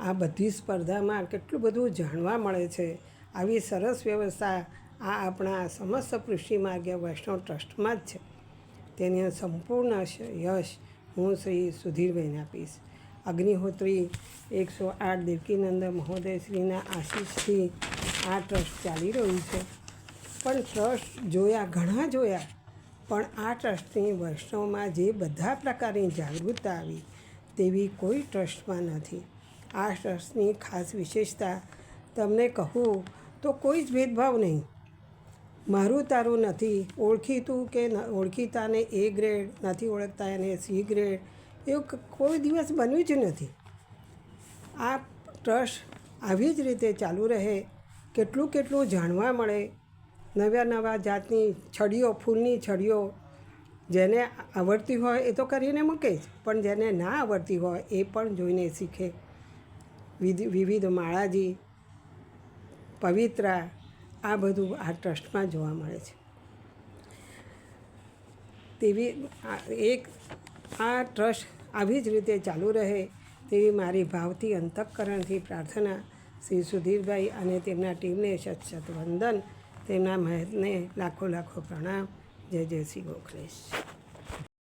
આ બધી સ્પર્ધામાં કેટલું બધું જાણવા મળે છે. આવી સરસ વ્યવસ્થા આ આપણા સમસ્ત કૃષિ માર્ગ વૈષ્ણવ ટ્રસ્ટમાં જ છે. તેની સંપૂર્ણ યશ હું શ્રી સુધીરભાઈને આપીશ. અગ્નિહોત્રી 108 દેવકીનંદ મહોદયશ્રીના આશીષથી આ ટ્રસ્ટ ચાલી રહ્યું છે. પણ ટ્રસ્ટ જોયા, ઘણા જોયા, પણ આ ટ્રસ્ટની વૈષ્ણવમાં જે બધા પ્રકારની જાગૃતતા આવી તેવી કોઈ ટ્રસ્ટમાં નથી. આ ટ્રસ્ટની ખાસ વિશેષતા તમને કહું તો કોઈ જ ભેદભાવ નહીં. મારું તારું નથી, ઓળખીતું કે ઓળખીતાને A ગ્રેડ, નથી ઓળખતા એને C ગ્રેડ, એવું કોઈ દિવસ બન્યું જ નથી. આ ટ્રસ્ટ આવી જ રીતે ચાલુ રહે. કેટલું જાણવા મળે. નવા જાતની છડીઓ, ફૂલની છડીઓ જેને આવડતી હોય એ તો કરીને મૂકે જ, પણ જેને ના આવડતી હોય એ પણ જોઈને શીખે. વિવિધ માળાજી, પવિત્રા, આ બધું આ ટ્રસ્ટમાં જોવા મળે છે. આ ટ્રસ્ટ આવી જ રીતે ચાલુ રહે તેવી મારી ભાવથી અંતઃકરણથી પ્રાર્થના. શ્રી સુધીરભાઈ અને તેમના ટીમને શત વંદન. તેમના મહેનતને લાખો પ્રણામ. જય શ્રી ગોખલેશ.